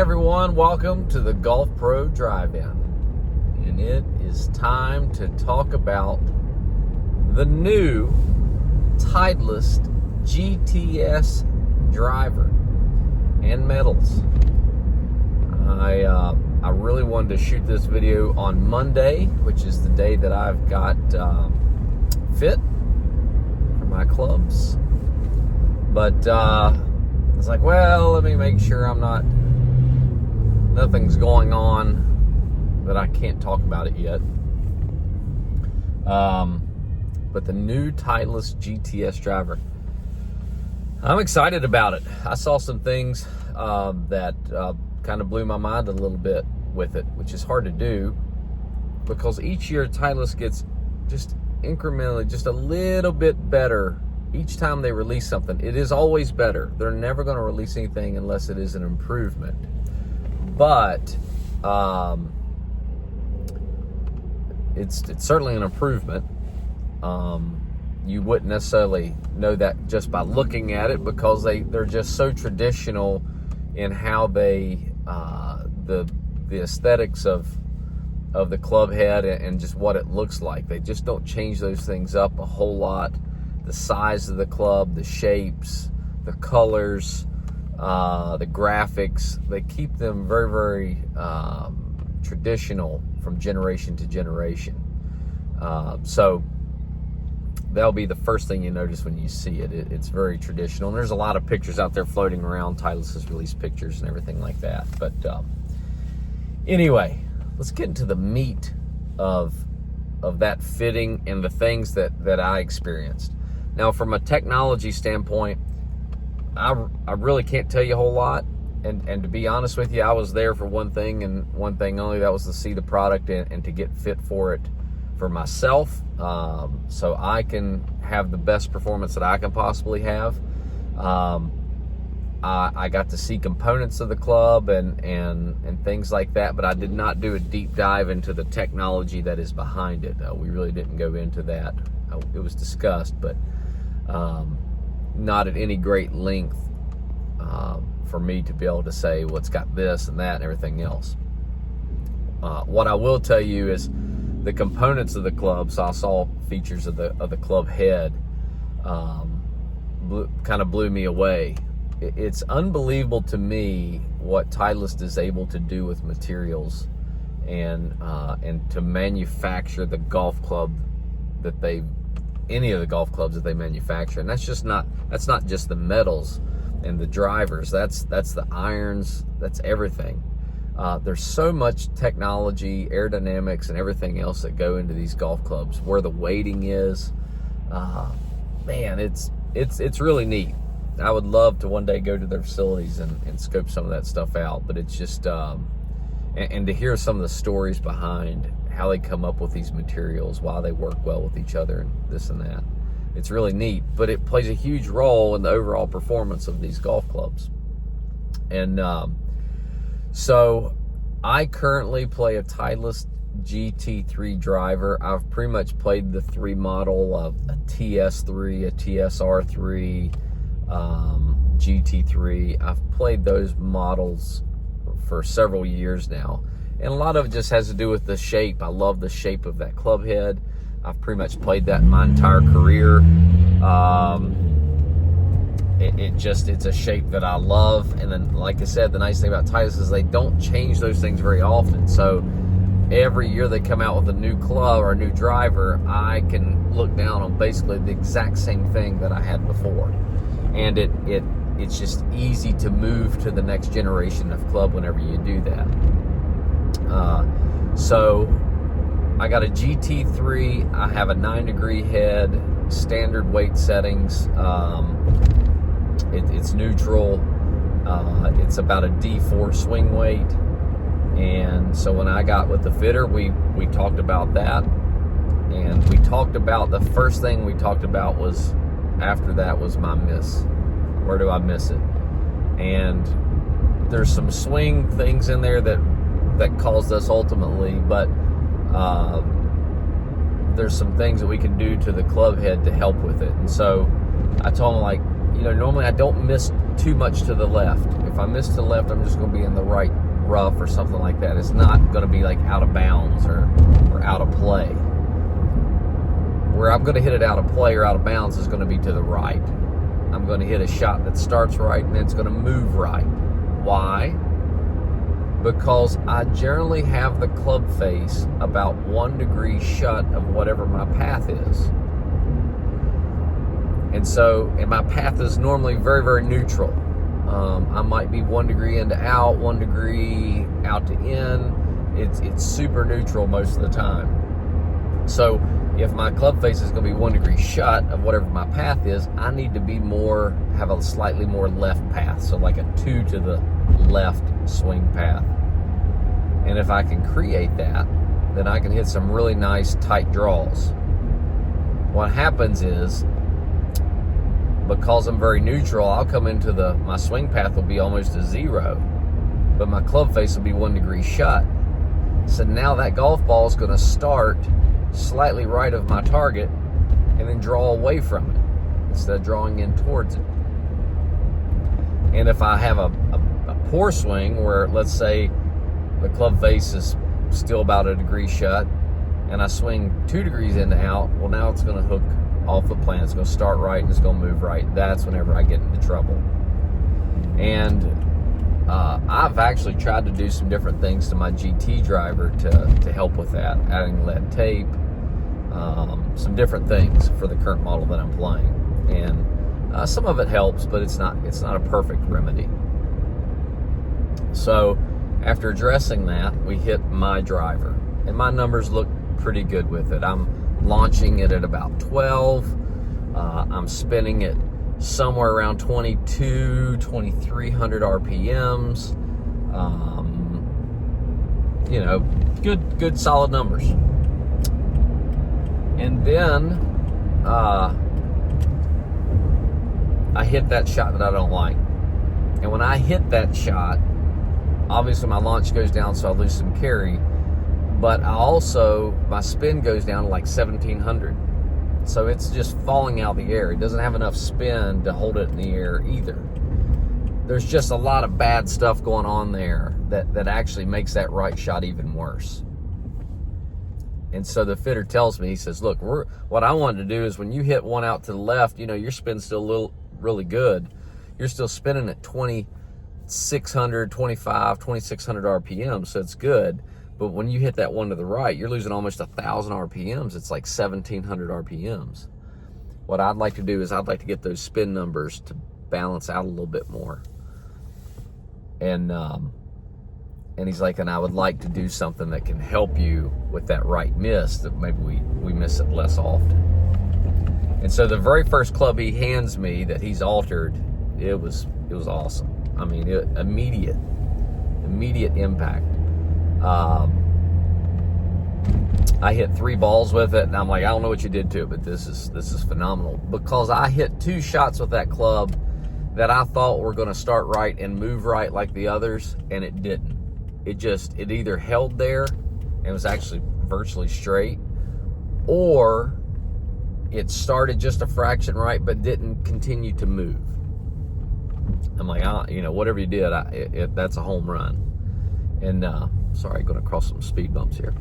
everyone, welcome to the Golf Pro Drive-In, and it is time to talk about the new Titleist GTS Driver and medals. I really wanted to shoot this video on Monday, which is the day that I've got fit for my clubs, but I was like, well, let me make sure nothing's going on that I can't talk about it yet. But the new Titleist GTS driver, I'm excited about it. I saw some things that kind of blew my mind a little bit with it, which is hard to do because each year Titleist gets just incrementally just a little bit better. Each time they release something, it is always better. They're never going to release anything unless it is an improvement. But it's certainly an improvement. You wouldn't necessarily know that just by looking at it because they're just so traditional in how they the aesthetics of the club head and just what it looks like. They just don't change those things up a whole lot. The size of the club, the shapes, the colors, the graphics, they keep them very, very traditional from generation to generation. So that'll be the first thing you notice when you see it. It's very traditional, and there's a lot of pictures out there floating around. Titleist has released pictures and everything like that. But anyway, let's get into the meat of that fitting and the things that I experienced. Now, from a technology standpoint, I really can't tell you a whole lot. And to be honest with you, I was there for one thing and one thing only. That was to see the product and to get fit for it for myself, so I can have the best performance that I can possibly have. I got to see components of the club and things like that, but I did not do a deep dive into the technology that is behind it. We really didn't go into that. It was discussed, but not at any great length for me to be able to say, well, it's got this and that and everything else. What I will tell you is the components of the club. So I saw features of the club head, kind of blew me away. It's unbelievable to me what Titleist is able to do with materials and to manufacture the golf club any of the golf clubs that they manufacture. And that's not just the metals and the drivers. That's the irons. That's everything. There's so much technology, aerodynamics, and everything else that go into these golf clubs. Where the weighting is, man, it's really neat. I would love to one day go to their facilities and scope some of that stuff out. But it's just and to hear some of the stories behind how they come up with these materials, why they work well with each other, and this and that. It's really neat, but it plays a huge role in the overall performance of these golf clubs. And so I currently play a Titleist GT3 driver. I've pretty much played the 3 model of a TS3, a TSR3, GT3. I've played those models for several years now. And a lot of it just has to do with the shape. I love the shape of that club head. I've pretty much played that my entire career. It's a shape that I love. And then, like I said, the nice thing about Titleist is they don't change those things very often. So every year they come out with a new club or a new driver, I can look down on basically the exact same thing that I had before. And it's just easy to move to the next generation of club whenever you do that. So I got a GT3. I have a 9-degree head, standard weight settings. It's neutral. It's about a D4 swing weight. And so when I got with the fitter, we talked about that. And we talked about, the first thing we talked about was, after that, was my miss. Where do I miss it? And there's some swing things in there that caused us ultimately, but there's some things that we can do to the club head to help with it. And so I told him, like, normally I don't miss too much to the left. If I miss to the left, I'm just going to be in the right rough or something like that. It's not going to be like out of bounds or out of play. Where I'm going to hit it out of play or out of bounds is going to be to the right. I'm going to hit a shot that starts right and it's going to move right. Why? Because I generally have the club face about 1 degree shut of whatever my path is. And my path is normally very, very neutral. I might be 1 degree in to out, 1 degree out to in. It's super neutral most of the time. So if my club face is going to be 1 degree shut of whatever my path is, I need to be have a slightly more left path. So like a 2 to the left swing path. And if I can create that, then I can hit some really nice tight draws. What happens is, because I'm very neutral, I'll come into my swing path will be almost a 0, but my club face will be 1 degree shut. So now that golf ball is going to start slightly right of my target and then draw away from it instead of drawing in towards it. And if I have a poor swing where, let's say, the club face is still about a degree shut and I swing 2 degrees in to out, well, now it's going to hook off the plan. It's going to start right and it's going to move right. That's whenever I get into trouble. And I've actually tried to do some different things to my GT driver to help with that, adding lead tape, some different things for the current model that I'm playing. And some of it helps, but it's not a perfect remedy. So after addressing that, we hit my driver, and my numbers look pretty good with it. I'm launching it at about 12. I'm spinning it somewhere around 2,300 RPMs. Good solid numbers. And then I hit that shot that I don't like. And when I hit that shot, obviously my launch goes down, so I lose some carry. But my spin goes down to like 1,700. So it's just falling out of the air. It doesn't have enough spin to hold it in the air either. There's just a lot of bad stuff going on there that actually makes that right shot even worse. And so the fitter tells me, he says, look, what I wanted to do is when you hit one out to the left, your spin's still really good. You're still spinning at 2,600 RPM, so it's good. But when you hit that one to the right, you're losing almost 1,000 RPMs. It's like 1,700 RPMs. What I'd like to do is I'd like to get those spin numbers to balance out a little bit more. And he's like, and I would like to do something that can help you with that right miss, that maybe we miss it less often. And so the very first club he hands me that he's altered, it was awesome. I mean, immediate impact. I hit 3 balls with it, and I'm like, I don't know what you did to it, but this is phenomenal, because I hit 2 shots with that club that I thought were going to start right and move right like the others, and it didn't. It either held there and was actually virtually straight, or it started just a fraction right but didn't continue to move. I'm like, whatever you did, that's a home run. And sorry, going to cross some speed bumps here.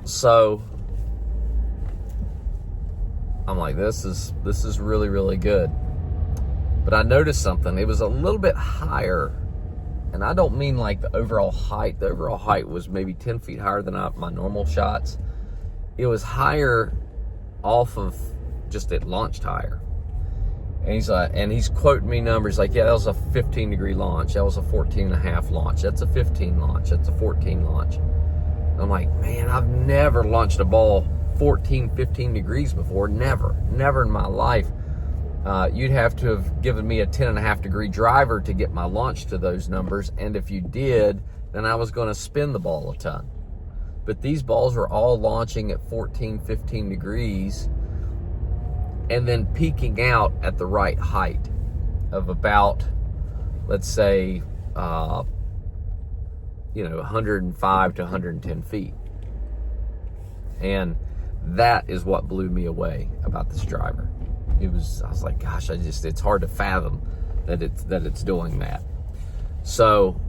So I'm like, this is really, really good. But I noticed something. It was a little bit higher, and I don't mean like the overall height. The overall height was maybe 10 feet higher than my normal shots. It was higher off of just it launched higher. And he's quoting me numbers like, yeah, that was a 15 degree launch. That was a 14.5 launch. That's a 15 launch. That's a 14 launch. And I'm like, man, I've never launched a ball 14, 15 degrees before. Never in my life. You'd have to have given me a 10.5 degree driver to get my launch to those numbers. And if you did, then I was going to spin the ball a ton. But these balls were all launching at 14, 15 degrees. And then peaking out at the right height of about, let's say, 105 to 110 feet. And that is what blew me away about this driver. I was like, gosh, it's hard to fathom that it's doing that. So,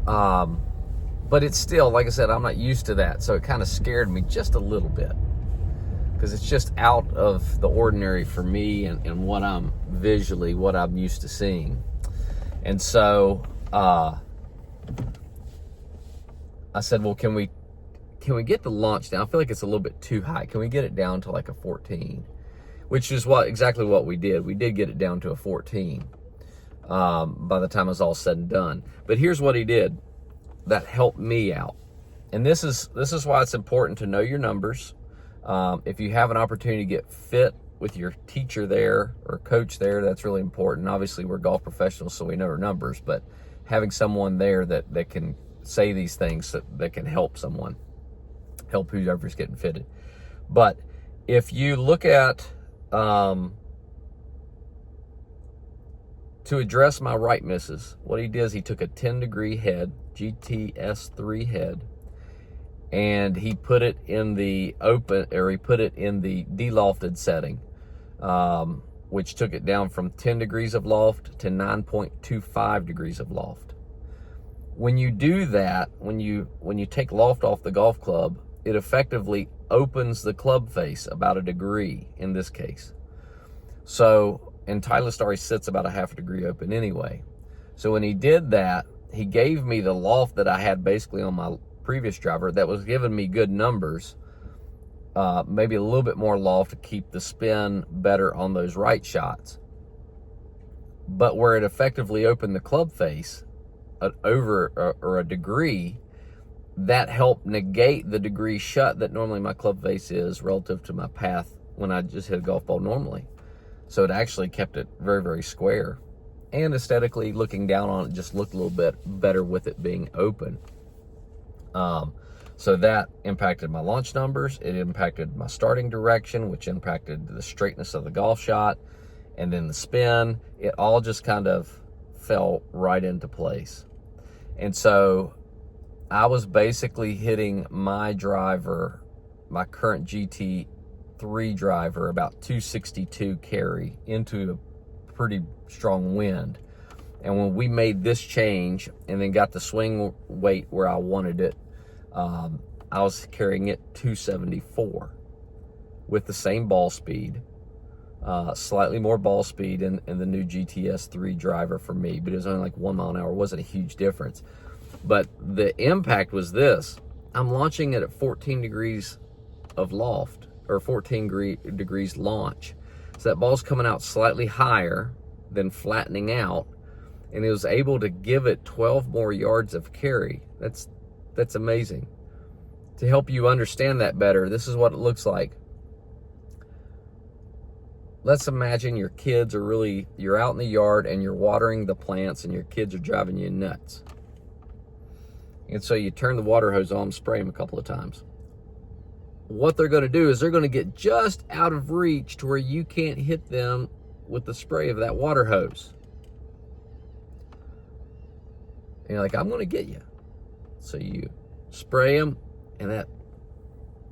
but it's still, like I said, I'm not used to that. So it kind of scared me just a little bit, because it's just out of the ordinary for me and what I'm used to seeing. And so, I said, well, can we get the launch down? I feel like it's a little bit too high. Can we get it down to like a 14? Which is exactly what we did. We did get it down to a 14 by the time it was all said and done. But here's what he did that helped me out. And this is why it's important to know your numbers. If you have an opportunity to get fit with your teacher there or coach there, that's really important. Obviously, we're golf professionals, so we know our numbers, but having someone there that can say these things that can help whoever's getting fitted. But if you look at, to address my right misses, what he did is he took a 10-degree head, GTS 3 head, and he put it in the de-lofted setting, which took it down from 10 degrees of loft to 9.25 degrees of loft. When you do that, when you take loft off the golf club, it effectively opens the club face about a degree in this case. So, and Titleist already sits about a half a degree open anyway. So when he did that, he gave me the loft that I had basically on my previous driver that was giving me good numbers, maybe a little bit more loft to keep the spin better on those right shots. But where it effectively opened the club face over or a degree, that helped negate the degree shut that normally my club face is relative to my path when I just hit a golf ball normally. So it actually kept it very, very square. And aesthetically, looking down on it just looked a little bit better with it being open. So that impacted my launch numbers. It impacted my starting direction, which impacted the straightness of the golf shot. And then the spin, it all just kind of fell right into place. And so I was basically hitting my driver, my current GT3 driver, about 262 carry into a pretty strong wind. And when we made this change and then got the swing weight where I wanted it, I was carrying it 274 with the same ball speed, slightly more ball speed in the new GTS 3 driver for me, but it was only like 1 mile an hour. It wasn't a huge difference. But the impact was this: I'm launching it at 14 degrees of loft, or 14 degrees launch. So that ball's coming out slightly higher than flattening out, and it was able to give it 12 more yards of carry. That's amazing. To help you understand that better, this is what it looks like. Let's imagine your kids you're out in the yard and you're watering the plants and your kids are driving you nuts. And so you turn the water hose on, spray them a couple of times. What they're going to do is they're going to get just out of reach to where you can't hit them with the spray of that water hose. And you're like, I'm going to get you. So you spray them, and that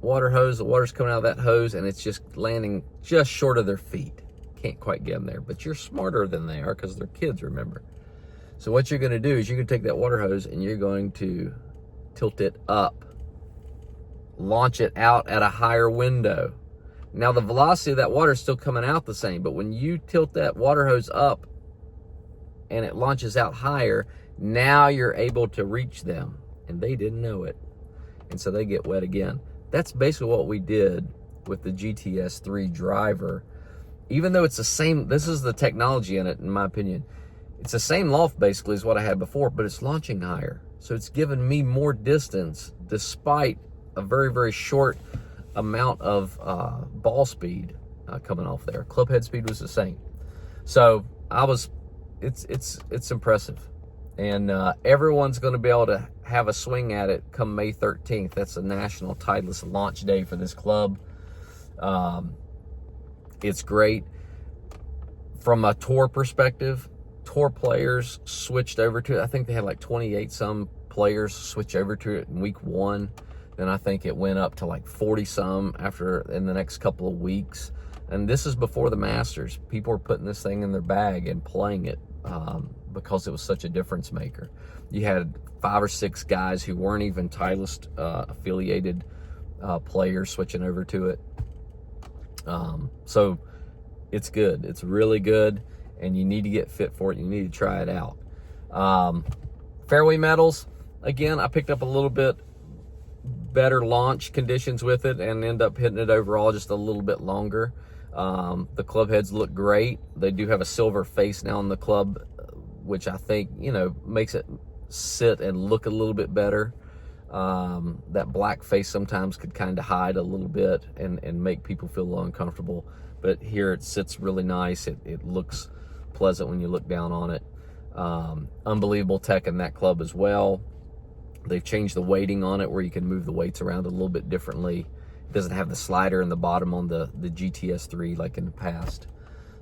water hose, the water's coming out of that hose, and it's just landing just short of their feet. Can't quite get them there, but you're smarter than they are because they're kids, remember. So what you're going to do is you're going to take that water hose and you're going to tilt it up, launch it out at a higher window. Now the velocity of that water is still coming out the same, but when you tilt that water hose up and it launches out higher, now you're able to reach them, and they didn't know it. And so they get wet again. That's basically what we did with the GTS 3 driver. Even though it's the same, this is the technology in it, in my opinion. It's the same loft basically as what I had before, but it's launching higher. So it's given me more distance despite a very, very short amount of ball speed coming off there. Club head speed was the same. So it's impressive. And everyone's going to be able to have a swing at it come May 13th. That's the National Titleist launch day for this club. It's great. From a tour perspective, tour players switched over to it. I think they had like 28 some players switch over to it in week 1. Then I think it went up to like 40 some in the next couple of weeks. And this is before the Masters. People were putting this thing in their bag and playing it because it was such a difference maker. You had 5 or 6 guys who weren't even Titleist affiliated players switching over to it. So it's good. It's really good, and you need to get fit for it. You need to try it out. Fairway metals, again, I picked up a little bit better launch conditions with it and end up hitting it overall just a little bit longer. The club heads look great. They do have a silver face now on the club, which I think, you know, makes it sit and look a little bit better. That black face sometimes could kind of hide a little bit and make people feel a little uncomfortable. But here it sits really nice. It looks pleasant when you look down on it. Unbelievable tech in that club as well. They've changed the weighting on it where you can move the weights around a little bit differently. It doesn't have the slider in the bottom on the GTS 3 like in the past.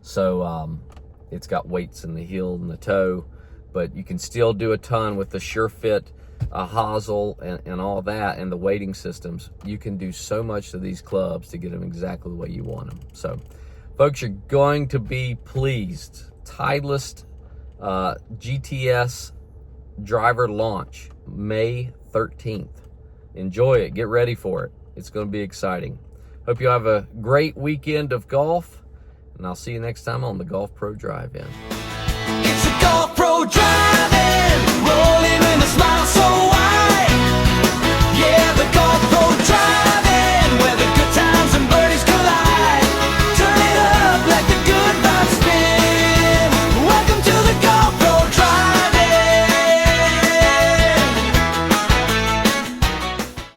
So it's got weights in the heel and the toe, but you can still do a ton with the SureFit hosel and all that, and the weighting systems. You can do so much to these clubs to get them exactly the way you want them. So folks, you're going to be pleased. Titleist GTS driver launch May 13th. Enjoy it. Get ready for it. It's going to be exciting. Hope you have a great weekend of golf, and I'll see you next time on the Golf Pro Drive-In. It's a Golf Pro Drive-In.